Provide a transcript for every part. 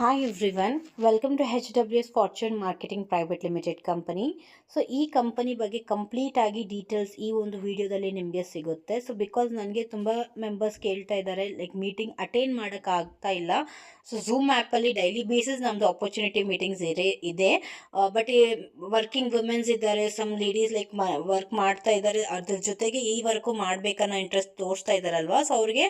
Hi everyone, welcome to HWS Fortune Marketing Private Limited Company. So ಈ company ಬಗ್ಗೆ complete ಆಗಿ details ಈ ಒಂದು ವಿಡಿಯೋದಲ್ಲಿ ನಿಮಗೆ ಸಿಗುತ್ತೆ. ಸೊ ಬಿಕಾಸ್ ನನಗೆ ತುಂಬ ಮೆಂಬರ್ಸ್ ಕೇಳ್ತಾ ಇದ್ದಾರೆ, ಲೈಕ್ ಮೀಟಿಂಗ್ ಅಟೆಂಡ್ ಮಾಡೋಕ್ಕಾಗ್ತಾ ಇಲ್ಲ. ಸೊ ಝೂಮ್ ಆ್ಯಪಲ್ಲಿ ಡೈಲಿ ಬೇಸಿಸ್ ನಮ್ಮದು ಆಪರ್ಚುನಿಟಿ ಮೀಟಿಂಗ್ಸ್ ಇದೆ. ಬಟ್ ವರ್ಕಿಂಗ್ ವುಮೆನ್ಸ್ ಇದ್ದಾರೆ, ಸಮ್ ಲೇಡೀಸ್ ಲೈಕ್ ವರ್ಕ್ ಮಾಡ್ತಾ ಇದ್ದಾರೆ, ಅದ್ರ ಜೊತೆಗೆ ಈ ವರ್ಕು ಮಾಡಬೇಕನ್ನೋ ಇಂಟ್ರೆಸ್ಟ್ ತೋರಿಸ್ತಾ ಇದ್ದಾರಲ್ವಾ. ಸೊ ಅವ್ರಿಗೆ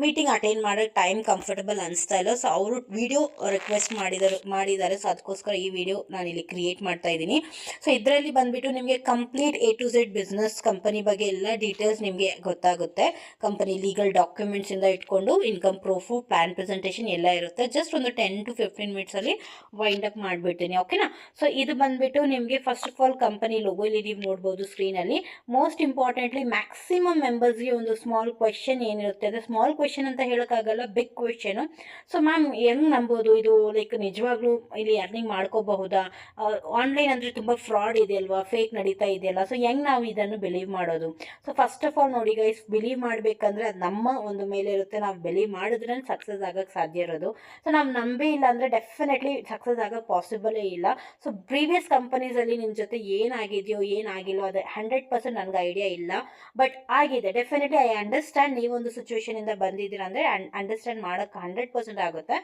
ಮೀಟಿಂಗ್ ಅಟೆಂಡ್ ಮಾಡೋಕ್ಕೆ ಟೈಮ್ ಕಂಫರ್ಟಬಲ್ ಅನಿಸ್ತಾ ಇಲ್ಲ. ಸೊ ಅವರು ವಿಡಿಯೋ ರಿಕ್ವೆಸ್ಟ್ ಮಾಡಿದ್ದಾರೆ. ಸೊ ಅದಕ್ಕೋಸ್ಕರ ಈ ವಿಡಿಯೋ ನಾನು ಇಲ್ಲಿ ಕ್ರಿಯೇಟ್ ಮಾಡ್ತಾ ಇದ್ದೀನಿ. ಸೊ ಇದರಲ್ಲಿ ಬಂದ್ಬಿಟ್ಟು ನಿಮಗೆ complete A to Z business company ಬಗ್ಗೆ ಎಲ್ಲ ಡೀಟೇಲ್ಸ್ ನಿಮಗೆ ಗೊತ್ತಾಗುತ್ತೆ. ಕಂಪನಿ ಲೀಗಲ್ ಡಾಕ್ಯುಮೆಂಟ್ಸ್ ಇಂದ ಇಟ್ಕೊಂಡು ಇನ್ಕಮ್ ಪ್ರೂಫು, ಪ್ಲಾನ್ ಪ್ರೆಸೆಂಟೇಷನ್ ಎಲ್ಲ ಇರುತ್ತೆ. ಜಸ್ಟ್ ಒಂದು 10 to 15 ಮಿನಿಟ್ಸಲ್ಲಿ ವೈಂಡ್ ಅಪ್ ಮಾಡಿಬಿಡ್ತೀನಿ, ಓಕೆನಾ. ಸೊ ಇದು ಬಂದ್ಬಿಟ್ಟು ನಿಮಗೆ first of all company logo ಇಲ್ಲಿ ನೀವು ನೋಡ್ಬೋದು ಸ್ಕ್ರೀನಲ್ಲಿ. ಮೋಸ್ಟ್ ಇಂಪಾರ್ಟೆಂಟ್ಲಿ ಮ್ಯಾಕ್ಸಿಮಮ್ ಮೆಂಬರ್ಸ್ಗೆ ಒಂದು ಸ್ಮಾಲ್ ಕ್ವೆಶನ್ ಏನಿರುತ್ತೆ, ಅದು ಸ್ಮಾಲ್ ಕ್ವೆಶನ್ ಅಂತ ಹೇಳೋಕ್ಕಾಗಲ್ಲ, ಬಿಗ್ ಕ್ವೆಶನ್. ಸೊ ಮ್ಯಾಮ್ ಹೆಂಗೆ ನಂಬೋದು ಇದು, ಲೈಕ್ ನಿಜವಾಗ್ಲೂ ಇಲ್ಲಿ ಅರ್ನಿಂಗ್ ಮಾಡ್ಕೋಬಹುದಾ? ಆನ್ಲೈನ್ ಅಂದರೆ ತುಂಬ ಫ್ರಾಡ್ ಇದೆಯಲ್ವಾ, ಫೇಕ್ ನಡೀತಾ ಇದೆಯಲ್ಲ, ಸೊ ಹೆಂಗೆ ನಾವು ಇದನ್ನು ಬಿಲೀವ್ ಮಾಡೋದು? ಸೊ ಫಸ್ಟ್ ಆಫ್ ಆಲ್ ನೋಡಿ ಗೈಸ್, ಬಿಲೀವ್ ಮಾಡಬೇಕಂದ್ರೆ ಅದು ನಮ್ಮ ಒಂದು ಮೇಲೆ ಇರುತ್ತೆ. ನಾವು ಬಿಲೀವ್ ಮಾಡಿದ್ರೆ ಸಕ್ಸಸ್ ಆಗೋಕ್ಕೆ ಸಾಧ್ಯ ಇರೋದು. ಸೊ ನಾವು ನಂಬಿ ಇಲ್ಲ ಅಂದರೆ ಡೆಫಿನೆಟ್ಲಿ ಸಕ್ಸಸ್ ಆಗೋಕ್ಕೆ ಪಾಸಿಬಲೇ ಇಲ್ಲ. ಸೊ ಪ್ರೀವಿಯಸ್ ಕಂಪನೀಸಲ್ಲಿ ನಿಮ್ಮ ಜೊತೆ ಏನಾಗಿದೆಯೋ ಏನಾಗಿಲ್ಲೋ ಅದು 100% ನನಗೆ ಐಡಿಯಾ ಇಲ್ಲ. ಬಟ್ ಆಗಿದೆ, ಡೆಫಿನೆಟ್ಲಿ ಐ ಅಂಡರ್ಸ್ಟ್ಯಾಂಡ್. ನೀವೊಂದು ಸಿಚುವೇಶನಿಂದ ಬಂದಿದ್ದೀರಾ ಅಂದರೆ ಅಂಡರ್ಸ್ಟ್ಯಾಂಡ್ ಮಾಡೋಕ್ಕೆ 100% ಆಗುತ್ತೆ.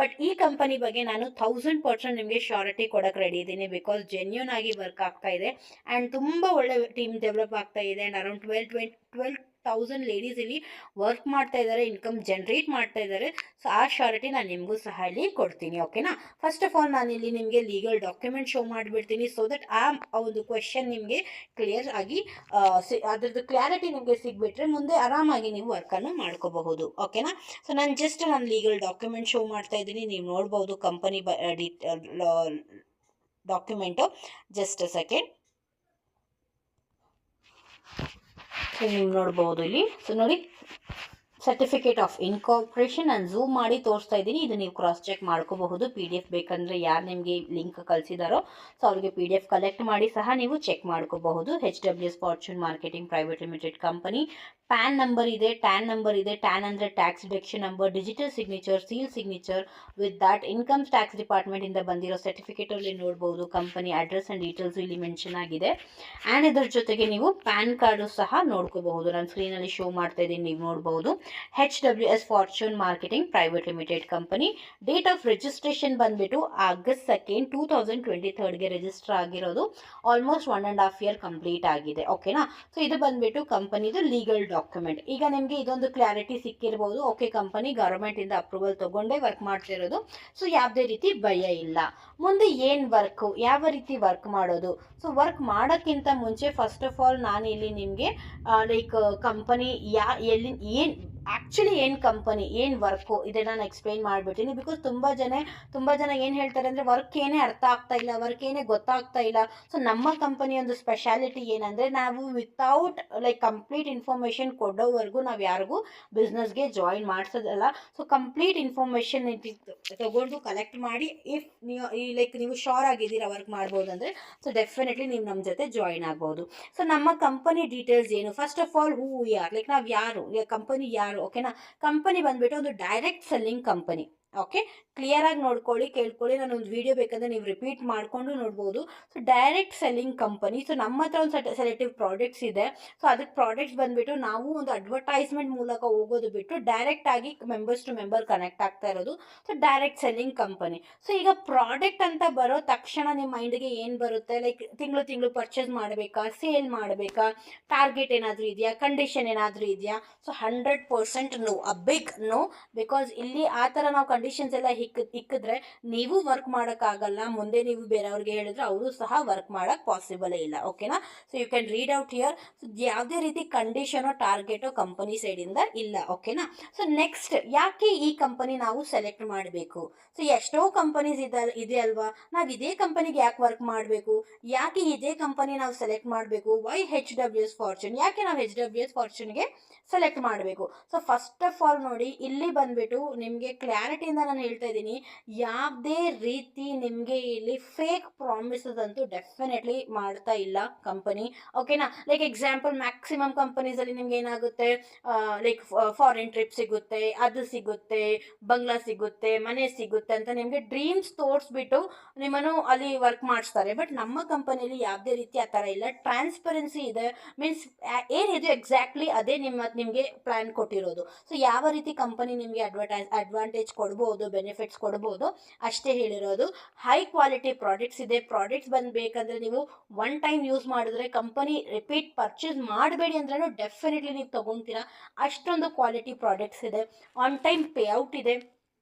ಬಟ್ ಈ ಕಂಪನಿ ಬಗ್ಗೆ ನಾನು 1000% ನಿಮಗೆ ಶ್ಯೂರಿಟಿ ಕೊಡೋಕ್ಕೆ ರೆಡಿ ಇದ್ದೀನಿ. ಬಿಕಾಸ್ ಜೆನ್ಯೂನ್ ಆಗಿ ವರ್ಕ್ ಆಗ್ತಾ ಇದೆ ಆ್ಯಂಡ್ ತುಂಬ ಒಳ್ಳೆ ಟೀಮ್ ಡೆವಲಪ್ ಆಗ್ತಾ ಇದೆ. ಆ್ಯಂಡ್ ಅರೌಂಡ್ 12,000 ಲೇಡೀಸ್ ಇಲ್ಲಿ ವರ್ಕ್ ಮಾಡ್ತಾ ಇದ್ದಾರೆ, ಇನ್ಕಮ್ ಜನ್ರೇಟ್ ಮಾಡ್ತಾ ಇದ್ದಾರೆ. ಸೊ ಆ ಶ್ಯೂರಿಟಿ ನಾನು ನಿಮಗೂ ಸಹ ಇಲ್ಲಿ ಕೊಡ್ತೀನಿ, ಓಕೆನಾ. ಫಸ್ಟ್ ಆಫ್ ಆಲ್ ನಾನು ಇಲ್ಲಿ ನಿಮಗೆ ಲೀಗಲ್ ಡಾಕ್ಯುಮೆಂಟ್ ಶೋ ಮಾಡಿಬಿಡ್ತೀನಿ. ಸೊ ದಟ್ ಆ ಒಂದು ಕ್ವೆಶನ್ ನಿಮಗೆ ಕ್ಲಿಯರ್ ಆಗಿ ಅದ್ರದ್ದು ಕ್ಲಾರಿಟಿ ನಿಮಗೆ ಸಿಗ್ಬಿಟ್ರೆ ಮುಂದೆ ಆರಾಮಾಗಿ ನೀವು ವರ್ಕನ್ನು ಮಾಡ್ಕೋಬಹುದು, ಓಕೆನಾ. ಸೊ ನಾನು ಲೀಗಲ್ ಡಾಕ್ಯುಮೆಂಟ್ ಶೋ ಮಾಡ್ತಾ ಇದ್ದೀನಿ. ನೀವು ನೋಡ್ಬೋದು company document. Just a second. So ನೀವು ನೋಡ್ಬೋದು ಇಲ್ಲಿ. ಸೊ ನೋಡಿ, ಸರ್ಟಿಫಿಕೇಟ್ ಆಫ್ ಇನ್ಕಾರ್ಪೊರೇಷನ್ ನಾನು ಝೂಮ್ ಮಾಡಿ ತೋರಿಸ್ತಾ ಇದ್ದೀನಿ. ಇದು ನೀವು ಕ್ರಾಸ್ ಚೆಕ್ ಮಾಡ್ಕೋಬಹುದು. PDF ಬೇಕಂದರೆ ಯಾರು ನಿಮಗೆ ಲಿಂಕ್ ಕಳಿಸಿದಾರೋ ಸೊ ಅವ್ರಿಗೆ PDF ಕಲೆಕ್ಟ್ ಮಾಡಿ ಸಹ ನೀವು ಚೆಕ್ ಮಾಡ್ಕೋಬಹುದು. HWS fortune marketing private limited company. PAN number ಇದೆ, ಟ್ಯಾನ್ ನಂಬರ್ ಇದೆ. ಟ್ಯಾನ್ ಅಂದರೆ tax deduction number, digital signature, seal signature. With that income tax ಡಿಪಾರ್ಟ್ಮೆಂಟಿಂದ ಬಂದಿರೋ ಸರ್ಟಿಫಿಕೇಟಲ್ಲಿ ನೋಡ್ಬೋದು. ಕಂಪನಿ ಅಡ್ರೆಸ್ ಆ್ಯಂಡ್ ಡೀಟೇಲ್ಸು ಇಲ್ಲಿ ಮೆನ್ಷನ್ ಆಗಿದೆ. ಆ್ಯಂಡ್ ಇದರ ಜೊತೆಗೆ ನೀವು ಪ್ಯಾನ್ ಕಾರ್ಡು ಸಹ ನೋಡ್ಕೋಬಹುದು. ನಾನು ಸ್ಕ್ರೀನಲ್ಲಿ ಶೋ ಮಾಡ್ತಾ ಇದ್ದೀನಿ, ನೀವು ನೋಡ್ಬೋದು. HWS fortune marketing private limited company. Date of registration ಬಂದ್ಬಿಟ್ಟು August 2nd 2023ಗೆ ರಿಜಿಸ್ಟರ್ ಆಗಿರೋದು. ಆಲ್ಮೋಸ್ಟ್ 1.5 year ಕಂಪ್ಲೀಟ್ ಆಗಿದೆ, ಓಕೆನಾ. ಸೊ ಇದು ಬಂದ್ಬಿಟ್ಟು ಕಂಪನಿದು ಲೀಗಲ್ ಡಾಕ್ಯುಮೆಂಟ್. ಈಗ ನಿಮಗೆ ಇದೊಂದು ಕ್ಲಾರಿಟಿ ಸಿಕ್ಕಿರ್ಬೋದು. ಓಕೆ, ಕಂಪನಿ ಗವರ್ಮೆಂಟಿಂದ ಅಪ್ರೂವಲ್ ತಗೊಂಡೇ ವರ್ಕ್ ಮಾಡ್ತಿರೋದು. ಸೊ ಯಾವುದೇ ರೀತಿ ಭಯ ಇಲ್ಲ. ಮುಂದೆ ಏನು ವರ್ಕು, ಯಾವ ರೀತಿ ವರ್ಕ್ ಮಾಡೋದು? ಸೊ ವರ್ಕ್ ಮಾಡೋಕ್ಕಿಂತ ಮುಂಚೆ ಫಸ್ಟ್ ಆಫ್ ಆಲ್ ನಾನು ಇಲ್ಲಿ ನಿಮಗೆ ಲೈಕ್ ಕಂಪನಿ ಎಲ್ಲಿ ಆ್ಯಕ್ಚುಲಿ ಏನು ಕಂಪನಿ, ಏನು ವರ್ಕು, ಇದನ್ನು ನಾನು ಎಕ್ಸ್ಪ್ಲೈನ್ ಮಾಡಿಬಿಡ್ತೀನಿ. ಬಿಕಾಸ್ ತುಂಬ ಜನ ಏನು ಹೇಳ್ತಾರೆ ಅಂದರೆ ವರ್ಕ್ ಏನೇ ಅರ್ಥ ಆಗ್ತಾ ಇಲ್ಲ, ವರ್ಕ್ ಏನೇ ಗೊತ್ತಾಗ್ತಾ ಇಲ್ಲ. ಸೊ ನಮ್ಮ ಕಂಪನಿ ಒಂದು ಸ್ಪೆಷಾಲಿಟಿ ಏನಂದರೆ ನಾವು ವಿತೌಟ್ ಲೈಕ್ ಕಂಪ್ಲೀಟ್ ಇನ್ಫಾರ್ಮೇಷನ್ ಕೊಡೋವರೆಗೂ ನಾವು ಯಾರಿಗೂ ಬಿಸ್ನೆಸ್ಗೆ ಜಾಯಿನ್ ಮಾಡಿಸೋದಲ್ಲ. ಸೊ ಕಂಪ್ಲೀಟ್ ಇನ್ಫಾರ್ಮೇಷನ್ ತಗೊಂಡು ಕಲೆಕ್ಟ್ ಮಾಡಿ ಇಫ್ ನೀವು ಶೋರ್ ಆಗಿದ್ದೀರಾ ವರ್ಕ್ ಮಾಡ್ಬೋದು ಅಂದರೆ ಸೊ ಡೆಫಿನೆಟ್ಲಿ ನೀವು ನಮ್ಮ ಜೊತೆ ಜಾಯಿನ್ ಆಗ್ಬೋದು. ಸೊ ನಮ್ಮ ಕಂಪನಿ ಡೀಟೇಲ್ಸ್ ಏನು, first of all who we are, like ನಾವು ಯಾರು, ಕಂಪನಿ ಯಾರು, ಓಕೆನಾ. ಕಂಪನಿ ಬಂದ್ಬಿಟ್ಟು ಒಂದು direct selling company. Okay, clear ಆಗಿ ನೋಡ್ಕೊಳ್ಳಿ, ಕೇಳ್ಕೊಳ್ಳಿ. ನಾನು ಒಂದು ವಿಡಿಯೋ ಬೇಕಂದ್ರೆ ನೀವು ರಿಪೀಟ್ ಮಾಡಿಕೊಂಡು ನೋಡ್ಬೋದು. So direct selling company. So ನಮ್ಮ ಹತ್ರ ಒಂದು ಸೆಲೆಕ್ಟಿವ್ ಪ್ರಾಡಕ್ಟ್ಸ್ ಇದೆ. ಸೊ ಅದಕ್ಕೆ ಪ್ರಾಡಕ್ಟ್ಸ್ ಬಂದ್ಬಿಟ್ಟು ನಾವು ಒಂದು ಅಡ್ವರ್ಟೈಸ್ಮೆಂಟ್ ಮೂಲಕ ಹೋಗೋದು ಬಿಟ್ಟು ಡೈರೆಕ್ಟ್ ಆಗಿ ಮೆಂಬರ್ಸ್ ಟು ಮೆಂಬರ್ ಕನೆಕ್ಟ್ ಆಗ್ತಾ ಇರೋದು. So direct selling company. So ಈಗ ಪ್ರಾಡಕ್ಟ್ ಅಂತ ಬರೋ ತಕ್ಷಣ ನಿಮ್ಮ ಮೈಂಡ್ಗೆ ಏನು ಬರುತ್ತೆ, ಲೈಕ್ ತಿಂಗಳು ಪರ್ಚೇಸ್ ಮಾಡಬೇಕಾ, ಸೇಲ್ ಮಾಡಬೇಕಾ, ಟಾರ್ಗೆಟ್ ಏನಾದರೂ ಇದೆಯಾ, ಕಂಡೀಷನ್ ಏನಾದರೂ ಇದೆಯಾ? So 100% no, a big no. Because ಇಲ್ಲಿ ಆ ಥರ ನಾವು ಕಂಡೀಷನ್ಸ್ ಎಲ್ಲ ಇಕ್ಕಿದ್ರೆ ನೀವು ವರ್ಕ್ ಮಾಡೋಕ್ಕಾಗಲ್ಲ. ಮುಂದೆ ನೀವು ಬೇರೆಯವ್ರಿಗೆ ಹೇಳಿದ್ರೆ ಅವರು ಸಹ ವರ್ಕ್ ಮಾಡೋಕ್ಕೆ ಪಾಸಿಬಲೇ ಇಲ್ಲ, ಓಕೆನಾ. So you can read out here. So ಯಾವುದೇ ರೀತಿ ಕಂಡೀಷನೋ ಟಾರ್ಗೆಟೋ ಕಂಪನಿ ಸೈಡಿಂದ ಇಲ್ಲ, ಓಕೆನಾ. ಸೊ ನೆಕ್ಸ್ಟ್, ಯಾಕೆ ಈ ಕಂಪನಿ ನಾವು ಸೆಲೆಕ್ಟ್ ಮಾಡಬೇಕು? ಸೊ ಎಷ್ಟೋ ಕಂಪನೀಸ್ ಇದೆ ಅಲ್ವಾ, ನಾವು ಇದೇ ಕಂಪನಿಗೆ ಯಾಕೆ ವರ್ಕ್ ಮಾಡಬೇಕು, ಯಾಕೆ ಇದೇ ಕಂಪನಿ ನಾವು ಸೆಲೆಕ್ಟ್ ಮಾಡಬೇಕು? ವೈ HWS ಫಾರ್ಚೂನ್, ಯಾಕೆ ನಾವು HWS ಫಾರ್ಚೂನ್ಗೆ ಸೆಲೆಕ್ಟ್ ಮಾಡಬೇಕು? ಸೊ ಫಸ್ಟ್ ಆಫ್ ಆಲ್ ನೋಡಿ, ಇಲ್ಲಿ ಬಂದ್ಬಿಟ್ಟು ನಿಮಗೆ ಕ್ಲಾರಿಟಿ ಕಡೆಯಿಂದ ನಾನು ಹೇಳ್ತಾ ಇದ್ದೀನಿ, ಯಾವುದೇ ರೀತಿ ನಿಮಗೆ ಇಲ್ಲಿ ಫೇಕ್ ಪ್ರಾಮಿಸಸ್ ಅಂತೂ ಡೆಫಿನೆಟ್ಲಿ ಮಾಡ್ತಾ ಇಲ್ಲ ಕಂಪನಿ, ಓಕೆನಾ. ಲೈಕ್ ಎಕ್ಸಾಂಪಲ್ ಮ್ಯಾಕ್ಸಿಮಮ್ ಕಂಪನೀಸಲ್ಲಿ ನಿಮ್ಗೆ ಏನಾಗುತ್ತೆ, ಲೈಕ್ ಫಾರಿನ್ ಟ್ರಿಪ್ ಸಿಗುತ್ತೆ, ಅದು ಸಿಗುತ್ತೆ, ಬಂಗ್ಲಾ ಸಿಗುತ್ತೆ, ಮನೆ ಸಿಗುತ್ತೆ ಅಂತ ನಿಮಗೆ ಡ್ರೀಮ್ಸ್ ತೋರಿಸ್ಬಿಟ್ಟು ನಿಮ್ಮನ್ನು ಅಲ್ಲಿ ವರ್ಕ್ ಮಾಡಿಸ್ತಾರೆ. ಬಟ್ ನಮ್ಮ ಕಂಪನಿಯಲ್ಲಿ ಯಾವುದೇ ರೀತಿ ಆ ಥರ ಇಲ್ಲ, ಟ್ರಾನ್ಸ್ಪರೆನ್ಸಿ ಇದೆ. ಮೀನ್ಸ್ ಏನಿದೆ ಎಕ್ಸಾಕ್ಟ್ಲಿ ಅದೇ ನಿಮಗೆ ಪ್ಲ್ಯಾನ್ ಕೊಟ್ಟಿರೋದು. ಸೊ ಯಾವ ರೀತಿ ಕಂಪನಿ ನಿಮಗೆ ಅಡ್ವಾಂಟೇಜ್ ಕೊಡ್ಬೋದು, ಬೆನಿಫಿಟ್ಸ್ ಕೊಡ್ಬೋದು ಅಷ್ಟೇ ಹೇಳಿರೋದು. ಹೈ ಕ್ವಾಲಿಟಿ ಪ್ರಾಡಕ್ಟ್ಸ್ ಇದೆ. ಪ್ರಾಡಕ್ಟ್ಸ್ ಬಂದಬೇಕಂದ್ರೆ ನೀವು ಒನ್ ಟೈಮ್ ಯೂಸ್ ಮಾಡಿದ್ರೆ ಕಂಪನಿ ರಿಪೀಟ್ ಪರ್ಚೇಸ್ ಮಾಡಬೇಡಿ ಅಂದ್ರೂ ಡೆಫಿನೆಟ್ಲಿ ನೀವು ತೊಗೊತೀರಾ, ಅಷ್ಟೊಂದು ಕ್ವಾಲಿಟಿ ಪ್ರಾಡಕ್ಟ್ಸ್ ಇದೆ. ಆನ್ ಟೈಮ್ ಪೇಔಟ್ ಇದೆ.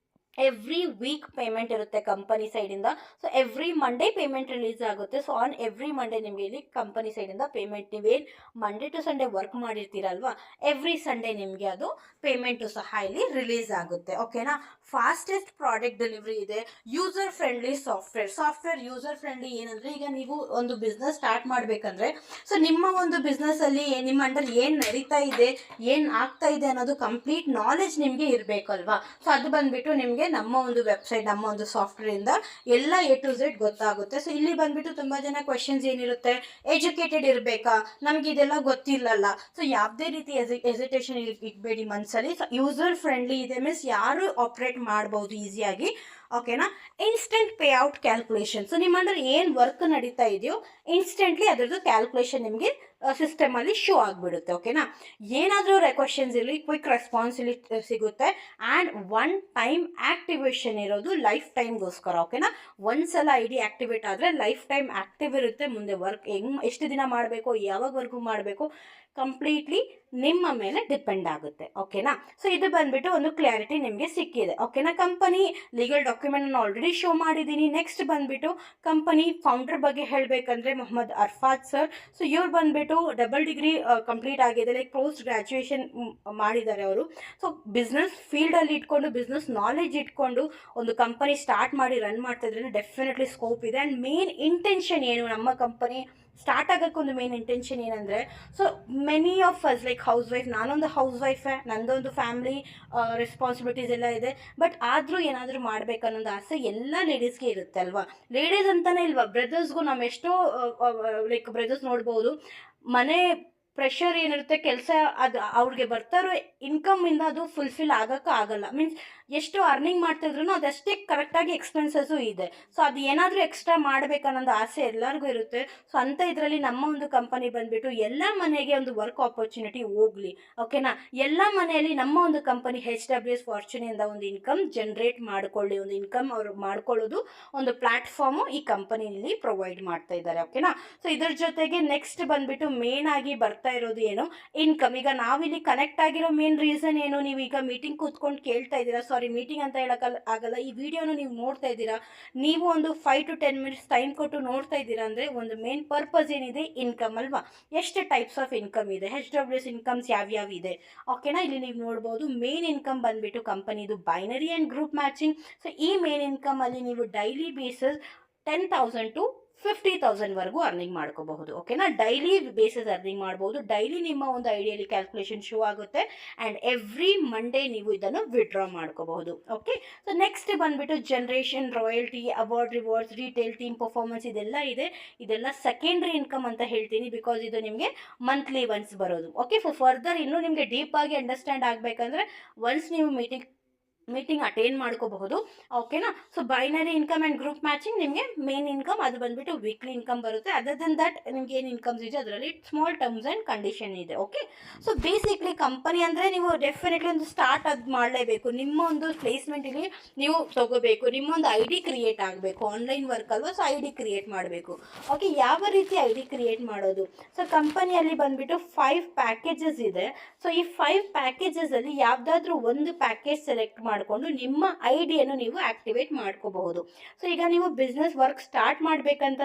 ಎವ್ರಿ ವೀಕ್ ಪೇಮೆಂಟ್ ಇರುತ್ತೆ ಕಂಪನಿ ಸೈಡಿಂದ. So every Monday payment release ಆಗುತ್ತೆ. ಸೊ ಆನ್ ಎವ್ರಿ ಮಂಡೇ ನಿಮಗೆ ಇಲ್ಲಿ ಕಂಪನಿ ಸೈಡಿಂದ ಪೇಮೆಂಟ್, ನೀವೇನು ಮಂಡೇ ಟು ಸಂಡೇ ವರ್ಕ್ ಮಾಡಿರ್ತೀರಲ್ವಾ, ಎವ್ರಿ ಸಂಡೇ ನಿಮಗೆ ಅದು ಪೇಮೆಂಟು ಸಹ ಇಲ್ಲಿ ರಿಲೀಸ್ ಆಗುತ್ತೆ, ಓಕೆನಾ. ಫಾಸ್ಟೆಸ್ಟ್ ಪ್ರಾಡಕ್ಟ್ ಡೆಲಿವರಿ ಇದೆ. User friendly software user friendly ಏನಂದರೆ, ಈಗ ನೀವು ಒಂದು ಬಿಸ್ನೆಸ್ ಸ್ಟಾರ್ಟ್ ಮಾಡಬೇಕಂದ್ರೆ, ಸೊ ನಿಮ್ಮ ಒಂದು ಬಿಸ್ನೆಸ್ಸಲ್ಲಿ ನಿಮ್ಮ ಅಂಡರ್ ಏನು ನಡೀತಾ ಇದೆ, ಏನು ಆಗ್ತಾ ಇದೆ ಅನ್ನೋದು ಕಂಪ್ಲೀಟ್ ನಾಲೆಜ್ ನಿಮಗೆ ಇರಬೇಕಲ್ವಾ. ಸೊ ಅದು ಬಂದುಬಿಟ್ಟು ನಿಮಗೆ ನಮ್ಮ ಒಂದು ವೆಬ್ಸೈಟ್, ನಮ್ಮ ಒಂದು ಸಾಫ್ಟ್ವೇರಿಂದ ಎಲ್ಲ A to Z ಗೊತ್ತಾಗುತ್ತೆ. ಸೊ ಇಲ್ಲಿ ಬಂದುಬಿಟ್ಟು ತುಂಬ ಜನ ಕ್ವೆಶನ್ಸ್ ಏನಿರುತ್ತೆ, ಎಜುಕೇಟೆಡ್ ಇರಬೇಕಾ, ನಮ್ಗೆ ಇದೆಲ್ಲ ಗೊತ್ತಿಲ್ಲಲ್ಲ. ಸೊ ಯಾವುದೇ ರೀತಿ ಎಸಿಟೇಷನ್ ಇಡಬೇಡಿ ಮನಸ್ಸಲ್ಲಿ. ಸೊ ಯೂಸರ್ ಫ್ರೆಂಡ್ಲಿ ಇದೆ, ಮೀನ್ಸ್ ಯಾರು ಆಪ್ರೇಟ್ ಮಾಡ್ಬೋದು ಈಸಿಯಾಗಿ, ಓಕೆನಾ. Instant payout calculation. ಸೊ ನಿಮ್ಮ ಅಂಡರ್ ಏನು ವರ್ಕ್ ನಡೀತಾ ಇದೆಯೋ ಇನ್ಸ್ಟೆಂಟ್ಲಿ ಅದರದ್ದು ಕ್ಯಾಲ್ಕುಲೇಷನ್ ನಿಮಗೆ ಸಿಸ್ಟಮಲ್ಲಿ ಶೋ ಆಗಿಬಿಡುತ್ತೆ, ಓಕೆನಾ. ಏನಾದರೂ ಕ್ವೆಶನ್ಸ್ ಇರಲಿ ಕ್ವಿಕ್ ರೆಸ್ಪಾನ್ಸ್ ಇಲ್ಲಿ ಸಿಗುತ್ತೆ. ಆ್ಯಂಡ್ ಒನ್ ಟೈಮ್ ಆ್ಯಕ್ಟಿವೇಷನ್ ಇರೋದು ಲೈಫ್ ಟೈಮ್ಗೋಸ್ಕರ, ಓಕೆನಾ. ಒಂದ್ಸಲ ID ಆ್ಯಕ್ಟಿವೇಟ್ ಆದರೆ ಲೈಫ್ ಟೈಮ್ ಆ್ಯಕ್ಟಿವ್ ಇರುತ್ತೆ. ಮುಂದೆ ವರ್ಕ್ ಎಷ್ಟು ದಿನ ಮಾಡಬೇಕು, ಯಾವಾಗವರೆಗೂ ಮಾಡಬೇಕು, ಕಂಪ್ಲೀಟ್ಲಿ ನಿಮ್ಮ ಮೇಲೆ ಡಿಪೆಂಡ್ ಆಗುತ್ತೆ, ಓಕೆನಾ. ಸೊ ಇದು ಬಂದುಬಿಟ್ಟು ಒಂದು ಕ್ಲಾರಿಟಿ ನಿಮಗೆ ಸಿಕ್ಕಿದೆ, ಓಕೆನಾ. ಕಂಪನಿ ಲೀಗಲ್ ಡಾಕ್ಯುಮೆಂಟನ್ನು ಆಲ್ರೆಡಿ ಶೋ ಮಾಡಿದ್ದೀನಿ. ನೆಕ್ಸ್ಟ್ ಬಂದುಬಿಟ್ಟು ಕಂಪನಿ ಫೌಂಡರ್ ಬಗ್ಗೆ ಹೇಳಬೇಕಂದ್ರೆ ಮೊಹಮ್ಮದ್ ಅರ್ಫಾತ್ ಸರ್. ಸೊ ಇವ್ರು ಬಂದುಬಿಟ್ಟು ಡಬಲ್ ಡಿಗ್ರಿ ಕಂಪ್ಲೀಟ್ ಆಗಿದೆ, ಲೈಕ್ ಪೋಸ್ಟ್ ಗ್ರ್ಯಾಜುಯೇಷನ್ ಮಾಡಿದ್ದಾರೆ ಅವರು. ಸೊ ಬಿಸ್ನೆಸ್ ಫೀಲ್ಡಲ್ಲಿ ಇಟ್ಕೊಂಡು, ಬಿಸ್ನೆಸ್ ನಾಲೆಜ್ ಇಟ್ಕೊಂಡು ಒಂದು ಕಂಪನಿ ಸ್ಟಾರ್ಟ್ ಮಾಡಿ ರನ್ ಮಾಡ್ತಾ ಇದ್ರೆ ಡೆಫಿನೆಟ್ಲಿ ಸ್ಕೋಪ್ ಇದೆ. ಆ್ಯಂಡ್ ಮೇನ್ ಇಂಟೆನ್ಷನ್ ಏನು, ನಮ್ಮ ಕಂಪನಿ ಸ್ಟಾರ್ಟ್ ಆಗೋಕ್ಕೊಂದು ಮೇನ್ ಇಂಟೆನ್ಷನ್ ಏನಂದರೆ, so many of us like house wife, ನಾನೊಂದು ಹೌಸ್ ವೈಫೇ, ನನ್ನದೊಂದು ಫ್ಯಾಮ್ಲಿ ರೆಸ್ಪಾನ್ಸಿಬಿಲಿಟೀಸ್ ಎಲ್ಲ ಇದೆ. ಬಟ್ ಆದರೂ ಏನಾದರೂ ಮಾಡಬೇಕನ್ನೋದು ಆಸೆ ಎಲ್ಲ ಲೇಡೀಸ್ಗೆ ಇರುತ್ತೆ ಅಲ್ವಾ. ಲೇಡೀಸ್ ಅಂತಲೇ ಇಲ್ವಾ, ಬ್ರದರ್ಸ್ಗೂ ನಾವು ಎಷ್ಟೋ ಲೈಕ್ ಬ್ರದರ್ಸ್ ನೋಡ್ಬೋದು, ಮನೆ ಪ್ರೆಷರ್ ಏನಿರುತ್ತೆ, ಕೆಲಸ ಅದು ಅವ್ರಿಗೆ ಬರ್ತಾರೋ ಇನ್ಕಮಿಂದ ಅದು ಫುಲ್ಫಿಲ್ ಆಗಲ್ಲ. ಮೀನ್ಸ್ ಎಷ್ಟು ಅರ್ನಿಂಗ್ ಮಾಡ್ತಿದ್ರು ಅದಷ್ಟೇ ಕರೆಕ್ಟಾಗಿ ಎಕ್ಸ್ಪೆನ್ಸಸ್ಸು ಇದೆ. ಸೊ ಅದು ಏನಾದರೂ ಎಕ್ಸ್ಟ್ರಾ ಮಾಡಬೇಕನ್ನೋದು ಆಸೆ ಎಲ್ಲರಿಗೂ ಇರುತ್ತೆ. ಸೊ ಅಂಥ ಇದರಲ್ಲಿ ನಮ್ಮ ಒಂದು ಕಂಪನಿ ಬಂದುಬಿಟ್ಟು ಎಲ್ಲ ಮನೆಗೆ ಒಂದು ವರ್ಕ್ ಆಪರ್ಚುನಿಟಿ ಹೋಗಲಿ, ಓಕೆನಾ. ಎಲ್ಲ ಮನೆಯಲ್ಲಿ ನಮ್ಮ ಒಂದು ಕಂಪನಿ HWS ಫಾರ್ಚೂನಿಂದ ಒಂದು ಇನ್ಕಮ್ ಜನ್ರೇಟ್ ಮಾಡಿಕೊಳ್ಳಿ, ಒಂದು ಇನ್ಕಮ್ ಅವರು ಮಾಡ್ಕೊಳ್ಳೋದು ಒಂದು ಪ್ಲ್ಯಾಟ್ಫಾರ್ಮು ಈ ಕಂಪನಿಯಲ್ಲಿ ಪ್ರೊವೈಡ್ ಮಾಡ್ತಾ ಇದ್ದಾರೆ, ಓಕೆನಾ. ಸೊ ಇದ್ರ ಜೊತೆಗೆ ನೆಕ್ಸ್ಟ್ ಬಂದುಬಿಟ್ಟು ಮೇನ್ ಆಗಿ ಬರ್ತಾ ಇರೋದು ಏನು, ಇನ್ಕಮ್. ಈಗ ನಾವಿಲ್ಲಿ ಕನೆಕ್ಟ್ ಆಗಿರೋ ಮೇನ್ ರೀಸನ್ ಏನು, ನೀವು ಈಗ ಮೀಟಿಂಗ್ ಕೂತ್ಕೊಂಡು ಕೇಳ್ತಾ ಇದ್ದೀರಾ, ಸಾರಿ ಮೀಟಿಂಗ್ ಅಂತ ಆಗಲ್ಲ, ಈ ವಿಡಿಯೋನ ನೀವು ನೋಡ್ತಾ ಇದ್ದೀರಾ, ನೀವು ಒಂದು 5 to 10 minutes ಟೈಮ್ ಕೊಟ್ಟು ನೋಡ್ತಾ ಇದ್ದೀರಾ ಅಂದರೆ ಒಂದು ಮೇನ್ ಪರ್ಪಸ್ ಏನಿದೆ, ಇನ್ಕಮ್ ಅಲ್ವಾ. ಎಷ್ಟು ಟೈಪ್ಸ್ ಆಫ್ ಇನ್ಕಮ್ ಇದೆ, HWS ಇನ್ಕಮ್ಸ್ ಯಾವ್ಯಾವ ಇದೆ, ಓಕೆನಾ. ಇಲ್ಲಿ ನೀವು ನೋಡ್ಬೋದು ಮೇನ್ ಇನ್ಕಮ್ ಬಂದುಬಿಟ್ಟು ಕಂಪನಿದು binary and group matching. So ಈ ಮೇನ್ ಇನ್ಕಮಲ್ಲಿ ನೀವು ಡೈಲಿ ಬೇಸಿಸ್ 10,000 to 50,000ವರೆಗೂ ಅರ್ನಿಂಗ್ ಮಾಡ್ಕೋಬಹುದು, ಓಕೆನಾ. ಡೈಲಿ ಬೇಸಿಸ್ ಅರ್ನಿಂಗ್ ಮಾಡ್ಬೋದು. ಡೈಲಿ ನಿಮ್ಮ ಒಂದು ಐಡಿಯಲ್ಲಿ ಕ್ಯಾಲ್ಕುಲೇಷನ್ ಶೋ ಆಗುತ್ತೆ. ಆ್ಯಂಡ್ ಎವ್ರಿ ಮಂಡೇ ನೀವು ಇದನ್ನು ವಿಡ್ರಾ ಮಾಡ್ಕೋಬಹುದು, ಓಕೆ. ಸೊ ನೆಕ್ಸ್ಟ್ ಬಂದುಬಿಟ್ಟು generation, royalty, award, rewards, retail, team performance ಇದೆಲ್ಲ ಇದೆ. ಇದೆಲ್ಲ ಸೆಕೆಂಡ್ರಿ ಇನ್ಕಮ್ ಅಂತ ಹೇಳ್ತೀನಿ, ಬಿಕಾಸ್ ಇದು ನಿಮಗೆ ಮಂತ್ಲಿ ಒನ್ಸ್ ಬರೋದು, ಓಕೆ. ಫರ್ದರ್ ಇನ್ನೂ ನಿಮಗೆ ಡೀಪಾಗಿ ಅಂಡರ್ಸ್ಟ್ಯಾಂಡ್ ಆಗಬೇಕಂದ್ರೆ ಒನ್ಸ್ ನೀವು ಮೀಟಿಂಗ್ ಅಟೆಂಡ್ ಮಾಡ್ಕೋಬಹುದು, ಓಕೆನಾ. So binary income and group matching ನಿಮಗೆ ಮೇನ್ ಇನ್ಕಮ್, ಅದು ಬಂದುಬಿಟ್ಟು ವೀಕ್ಲಿ ಇನ್ಕಮ್ ಬರುತ್ತೆ. ಅದರ್ ದೆನ್ ದಟ್ ನಿಮ್ಗೆ ಏನು ಇನ್ಕಮ್ಸ್ ಇದೆ ಅದರಲ್ಲಿ ಸ್ಮಾಲ್ ಟರ್ಮ್ಸ್ ಆ್ಯಂಡ್ ಕಂಡೀಷನ್ ಇದೆ, ಓಕೆ. ಸೊ ಬೇಸಿಕ್ಲಿ ಕಂಪನಿ ಅಂದರೆ ನೀವು ಡೆಫಿನೆಟ್ಲಿ ಒಂದು ಸ್ಟಾರ್ಟ್ ಅದು ಮಾಡಲೇಬೇಕು. ನಿಮ್ಮ ಒಂದು ಪ್ಲೇಸ್ಮೆಂಟಿಗೆ ನೀವು ತೊಗೋಬೇಕು, ನಿಮ್ಮೊಂದು ID ಕ್ರಿಯೇಟ್ ಆಗಬೇಕು, ಆನ್ಲೈನ್ ವರ್ಕ್ ಅಲ್ವಾ. ಸೊ ID ಕ್ರಿಯೇಟ್ ಮಾಡಬೇಕು, ಓಕೆ. ಯಾವ ರೀತಿ ID ಕ್ರಿಯೇಟ್ ಮಾಡೋದು, ಸೊ ಕಂಪನಿಯಲ್ಲಿ ಬಂದುಬಿಟ್ಟು 5 ಪ್ಯಾಕೇಜಸ್ ಇದೆ. ಸೊ ಈ 5 ಪ್ಯಾಕೇಜಸಲ್ಲಿ ಯಾವುದಾದ್ರೂ ಒಂದು ಪ್ಯಾಕೇಜ್ ಸೆಲೆಕ್ಟ್ ಮಾಡಿಕೊಂಡು ನಿಮ್ಮ ಐಡಿಯನ್ನು ನೀವು ಆಕ್ಟಿವೇಟ್ ಮಾಡ್ಕೋಬಹುದು. ಸೊ ಈಗ ನೀವು ಬಿಸ್ನೆಸ್ ವರ್ಕ್ ಸ್ಟಾರ್ಟ್ ಮಾಡಬೇಕಂತ